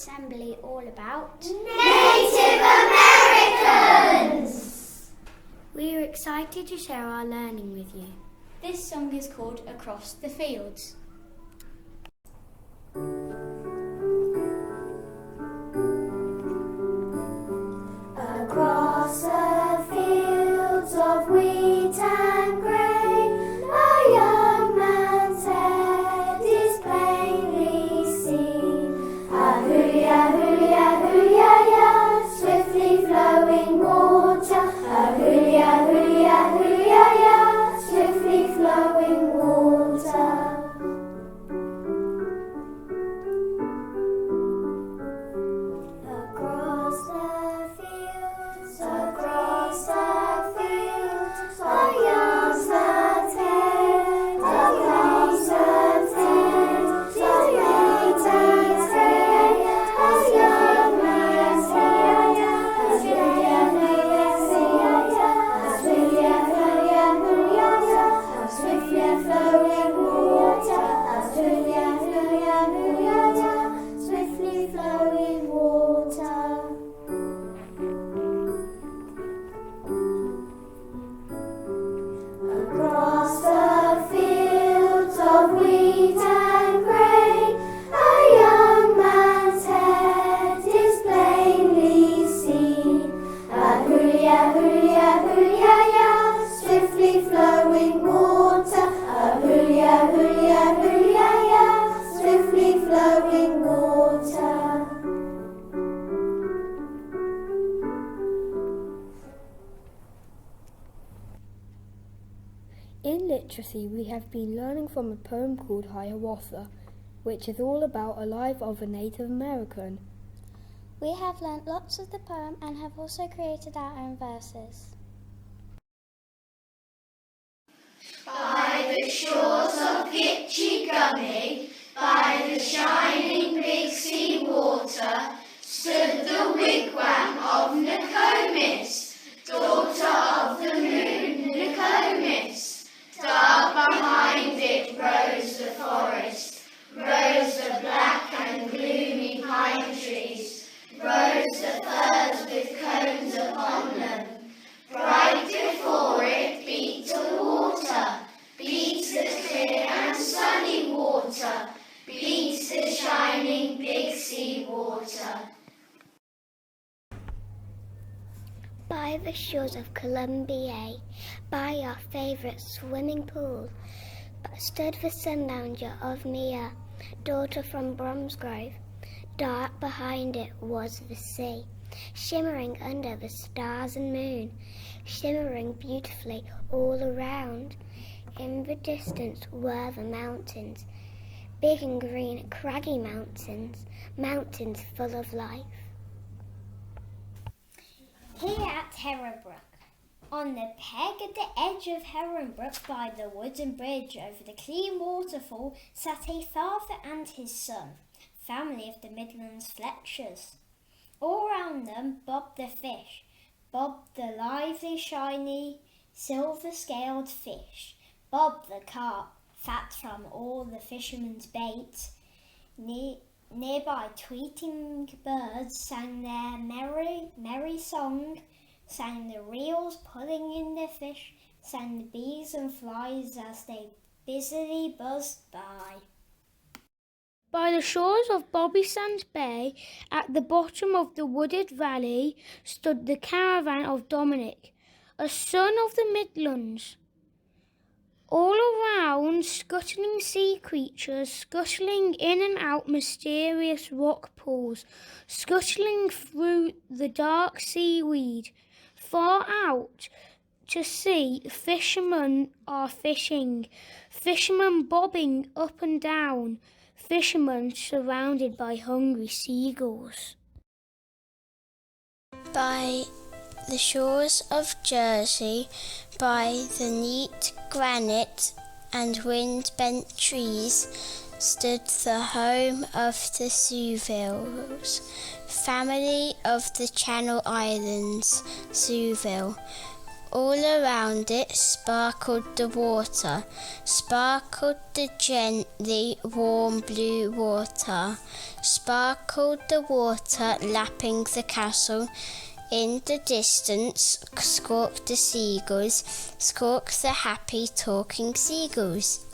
assembly all about? Native Americans! We are excited to share our learning with you. This song is called Across the Fields. Across the fields of wheat and grain, a young man's head is plainly seen. A hoo-ya, hoo-ya, hoo-ya-ya, swiftly flowing water. A hoo-ya, hoo-ya, hoo-ya-ya, swiftly flowing water. Across the fields, a young man's head, across the fields, a young man's head, a young man's head, swiftly flowing water, swiftly flowing water. Across the fields of wheat and grain, a young man's head is plainly seen. A hoo-ya, hoo-ya, hoo-ya-ya, swiftly flowing water. A hoo-ya, hoo-ya, hoo-ya-ya, swiftly flowing water. In literacy, we have been learning from a poem called Hiawatha, which is all about a life of a Native American. We have learnt lots of the poem and have also created our own verses. By the shores of Gitche Gummy, by the shining Big Sea water, stood the wigwam of Nokomis, daughter of the moon, Nokomis. Dark behind it rose the forest, rose the black and gloomy pine trees, rose the firs with cones upon them. Bright before it beat the water, beats the clear and sunny water, beats the shining Big Sea water. By the shores of Columbia, by our favourite swimming pool, stood the sundowner of Mia, daughter from Bromsgrove. Dark behind it was the sea, shimmering under the stars and moon, shimmering beautifully all around. In the distance were the mountains, big and green, craggy mountains, mountains full of life. Here at Heronbrook, on the peg at the edge of Heronbrook by the wooden bridge over the clean waterfall, sat a father and his son, family of the Midlands Fletchers. All round them bobbed the fish, bobbed the lively, shiny, silver-scaled fish, bobbed the carp, fat from all the fishermen's bait. Nearby tweeting birds sang their merry song, sang the reels pulling in the fish, sang the bees and flies as they busily buzzed by. By the shores of Bobby Sands Bay, at the bottom of the wooded valley, stood the caravan of Dominic, a son of the Midlands. All around, scuttling sea creatures, scuttling in and out mysterious rock pools, scuttling through the dark seaweed. Far out to sea, fishermen are fishing, fishermen bobbing up and down, fishermen surrounded by hungry seagulls. By the shores of Jersey, by the neat granite and wind-bent trees, stood the home of the Suvilles, family of the Channel Islands, Suville. All around it sparkled the water, sparkled the gently warm blue water, sparkled the water lapping the castle. In the distance squawked the seagulls, squawked the happy talking seagulls.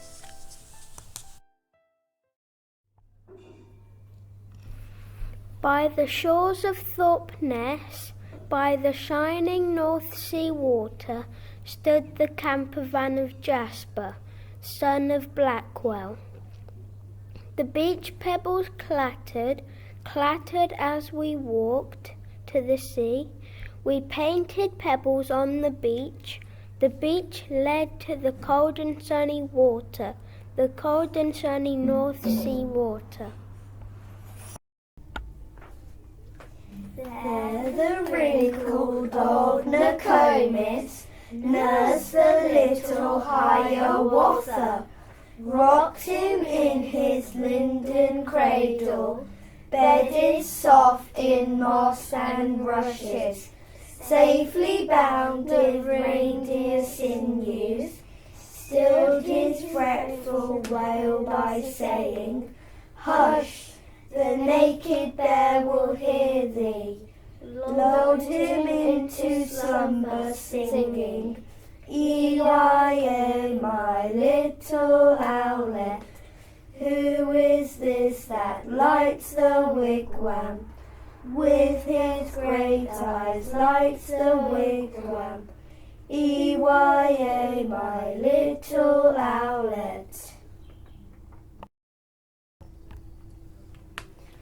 By the shores of Thorpe Ness, by the shining North Sea water, stood the camper van of Jasper, son of Blackwell. The beach pebbles clattered, clattered as we walked to the sea. We painted pebbles on the beach. The beach led to the cold and sunny water, the cold and sunny North Sea water. There the wrinkled old Nokomis nursed the little Hiawatha, rocked him in his linden cradle, bedded soft in moss and rushes, safely bound with reindeer sinews, stilled his fretful wail by saying, "Hush! The naked bear will hear thee," lulled him into slumber singing, "E-Y-A, my little owlet, who is this that lights the wigwam? With his great eyes lights the wigwam, E-Y-A, my little owlet."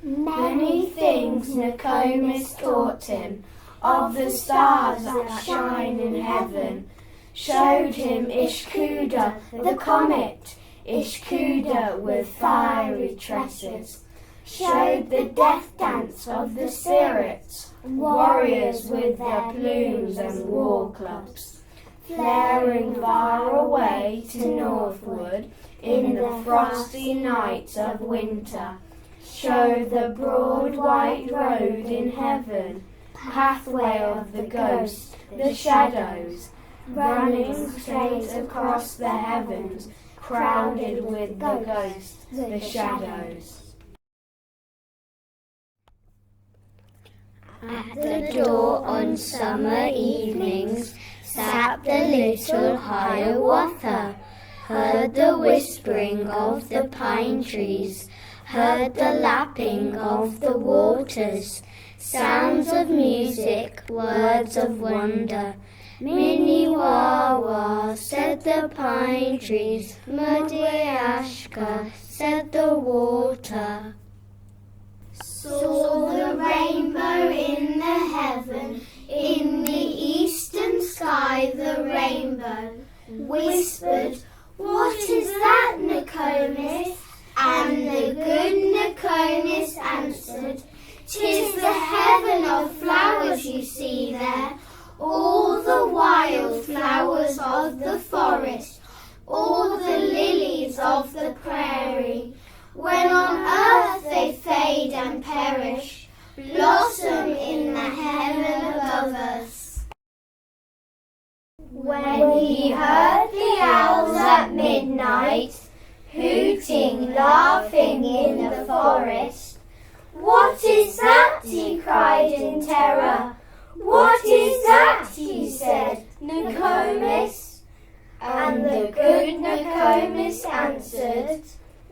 Many things Nokomis taught him, of the stars that shine in heaven, showed him Ishkuda the comet, Ishkuda with fiery tresses, showed the death dance of the spirits, warriors with their plumes and war clubs, flaring far away to northward in the frosty nights of winter, showed the broad white road in heaven, pathway of the ghost, the shadows, running straight across the heavens, crowded with the ghost, the shadows. At the door on summer evenings sat the little Hiawatha, heard the whispering of the pine trees, heard the lapping of the waters, sounds of music, words of wonder. Minnie wah wah, said the pine trees, Muddy Ashka, said the water. Saw the rainbow in the heaven, in the eastern sky the rainbow, whispered, "What is that, Nokomis?" And the good Nokomis answered, "'Tis the heaven of flowers you see there, all the wild flowers of the forest, all the lilies of the prairie. When on earth they fade and perish, blossom in the heaven above us." When he heard the owls at midnight, hooting, laughing in the forest, "What is that?" he cried in terror. "What is that?" he said, "Nokomis?" And the good Nokomis answered,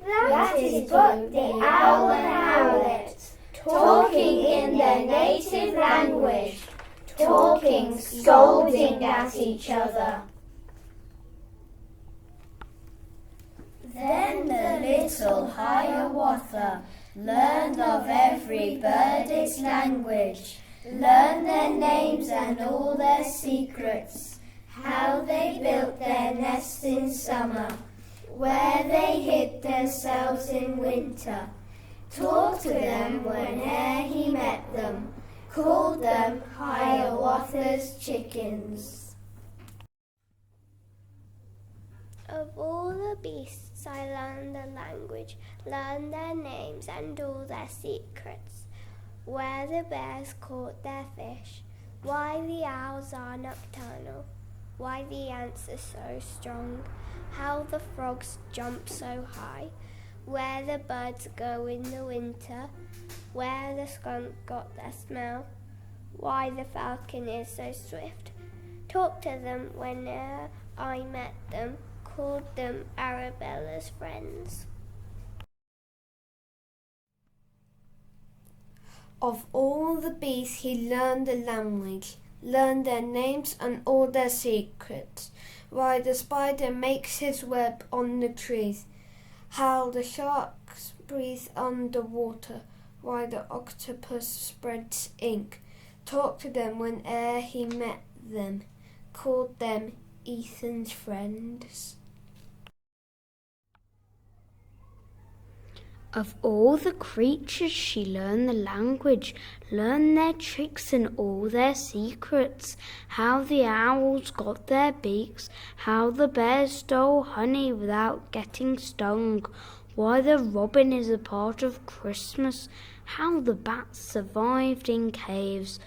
"That is but the owl and owlet, talking in their native language, talking, scolding at each other." Then the little Hiawatha learned of every bird its language, learned their names and all their secrets, how they built their nests in summer, where they hid themselves in winter, talked to them whene'er he met them, called them Hiawatha's chickens. Of all the beasts I learned the language, learned their names and all their secrets, where the bears caught their fish, why the owls are nocturnal, why the ants are so strong, how the frogs jump so high, where the birds go in the winter, where the skunk got their smell, why the falcon is so swift. Talked to them whene'er I met them, called them Arabella's friends. Of all the bees he learned the language, learned their names and all their secrets, why the spider makes his web on the trees, how the sharks breathe under water, why the octopus spreads ink. Talked to them whene'er he met them, called them Ethan's friends. Of all the creatures she learned the language, learned their tricks and all their secrets, how the owls got their beaks, how the bears stole honey without getting stung, why the robin is a part of Christmas, how the bats survived in caves,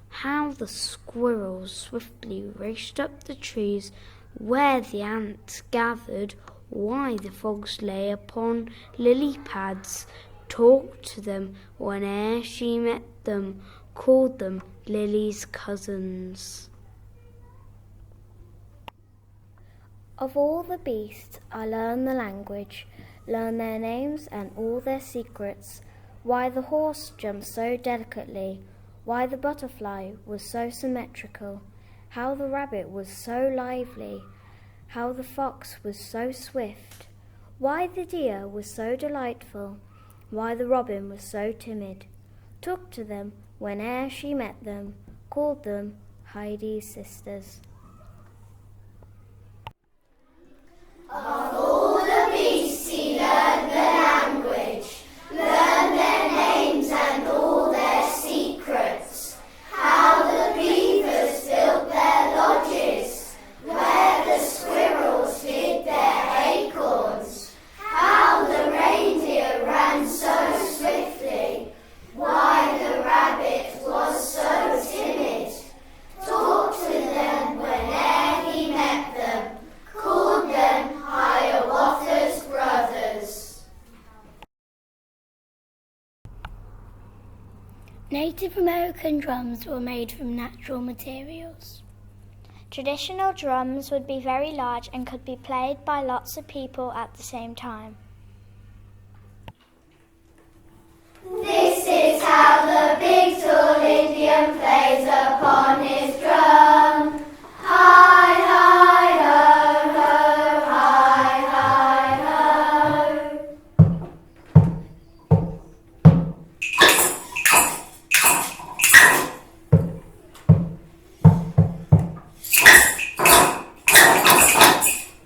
how the squirrels swiftly raced up the trees, where the ants gathered, why the frogs lay upon lily pads. Talked to them whene'er she met them, called them Lily's cousins. Of all the beasts I learned the language, learned their names and all their secrets, why the horse jumps so delicately, why the butterfly was so symmetrical, how the rabbit was so lively, how the fox was so swift, why the deer was so delightful, why the robin was so timid. Talked to them whene'er she met them, called them Heidi's sisters. Of all the beasts he learned the language, learned their names and all their secrets, how the beavers built their lodges, where the squirrels hid their acorns, how the reindeer ran so swiftly, why the rabbit was so timid. Talked to them whene'er he met them, called them Hiawatha's brothers. Native American drums were made from natural materials. Traditional drums would be very large and could be played by lots of people at the same time. This is how the big tall Indian plays upon his drum. Hi, hi, ho, ho, hi, hi, ho.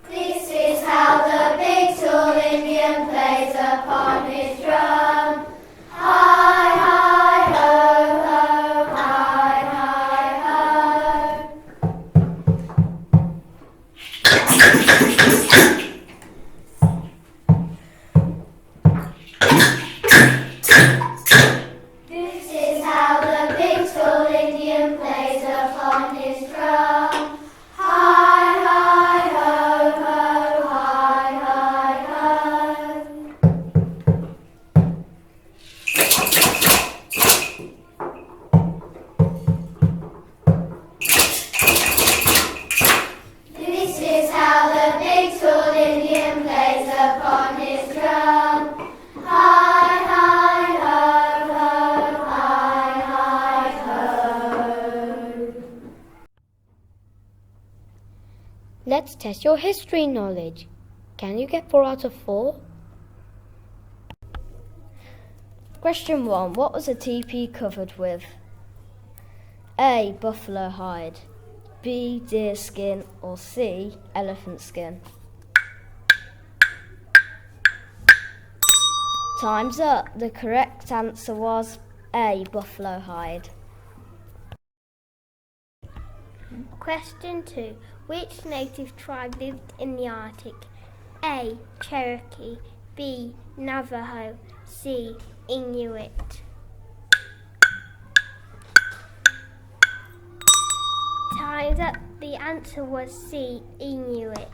This is how the big tall Indian plays upon his drum. Hi, hi, ho, ho, hi, hi, ho. This is how the big tall Indian plays upon his drum. Hi, hi, ho, ho, hi, hi, ho. This is how the big tall Indian plays upon his drum. Hi, hi, ho, ho, hi, hi, ho. Let's test your history knowledge. Can you get 4 out of 4? Question 1. What was a teepee covered with? A. Buffalo hide, B. Deer skin, or C. Elephant skin? Time's up. The correct answer was A. Buffalo hide. Question 2. Which native tribe lived in the Arctic? A. Cherokee, B. Navajo, C. Inuit. Time's up. The answer was C, Inuit.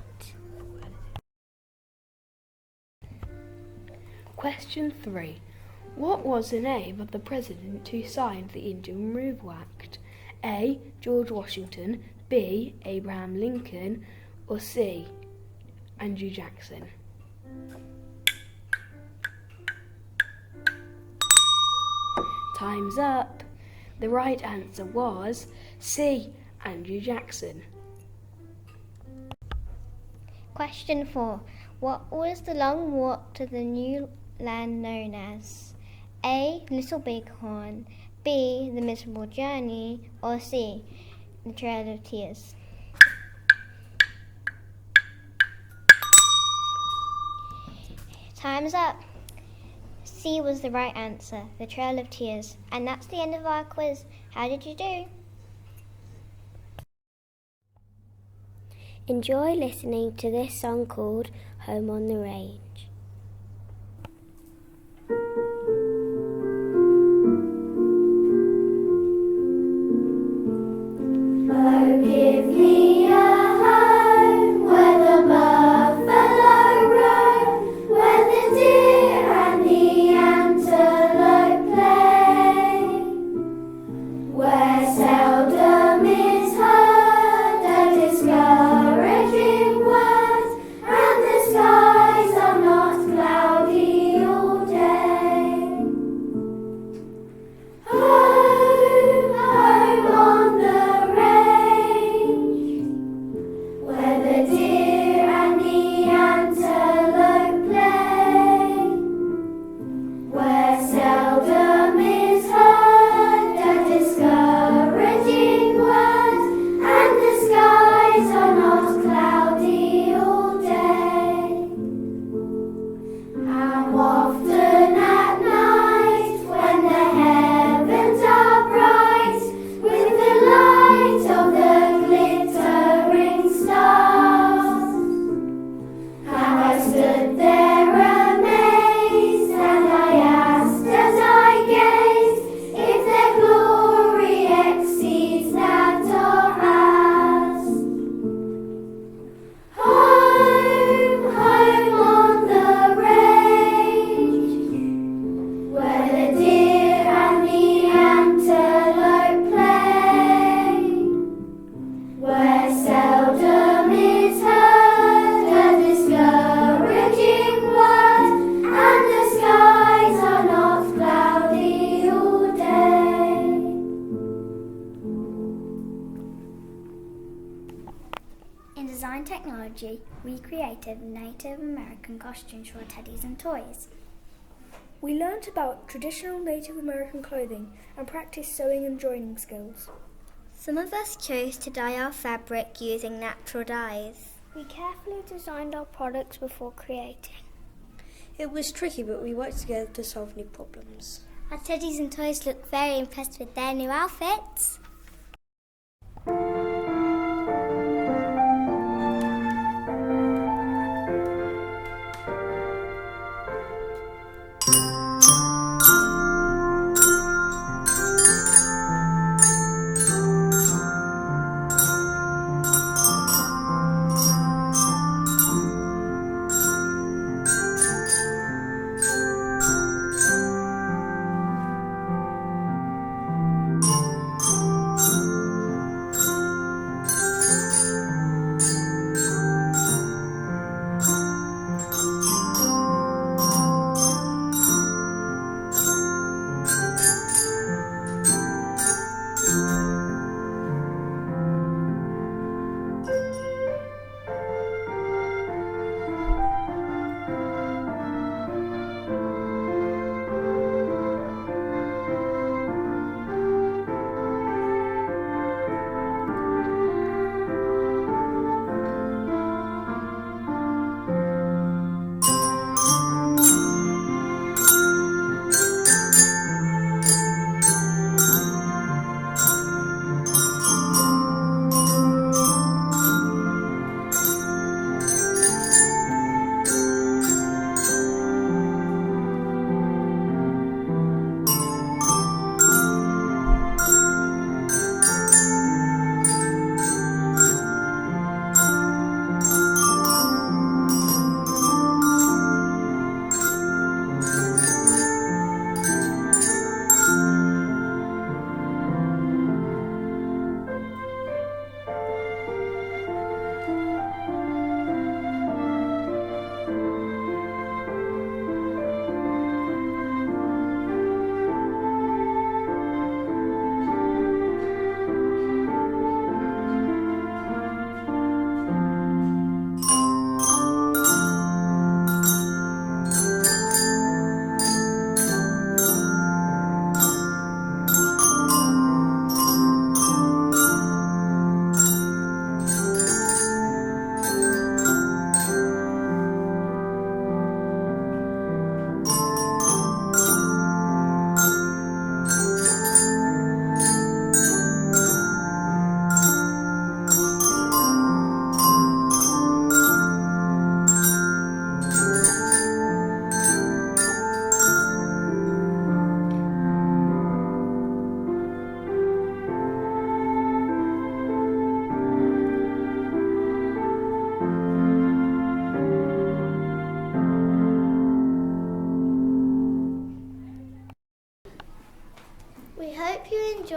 Question 3. What was the name of the president who signed the Indian Removal Act? A. George Washington, B. Abraham Lincoln, or C. Andrew Jackson? Time's up. The right answer was C. Andrew Jackson. Question 4. What was the long walk to the new land known as? A. Little Bighorn, B. The Miserable Journey, or C. The Trail of Tears? Time's up. C was the right answer, the Trail of Tears. And that's the end of our quiz. How did you do? Enjoy listening to this song called Home on the Range. Oh, give me a home where the buffalo roam, where the deer and the antelope play, where seldom is heard a discouraging word, and the skies are not cloudy all day. Home, home on the range, where the deer and the antelope play, where seldom is heard a discouraging word, and the skies are not cloudy all day. How often at night, when the heavens are bright with the light of the glittering stars, have I stood there amazed, and I asked as I gazed if their glory exceeds that of ours. Home, home on the range, where the deer and the antelope play, where seldom is heard a discouraging word, and the skies are not cloudy all day. In design technology, we created Native American costumes for teddies and toys. We learnt about traditional Native American clothing and practiced sewing and joining skills. Some of us chose to dye our fabric using natural dyes. We carefully designed our products before creating. It was tricky, but we worked together to solve new problems. Our teddies and toys looked very impressed with their new outfits.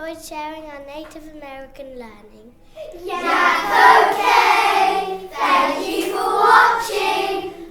enjoyed sharing our Native American learning. Yeah, okay. Thank you for watching.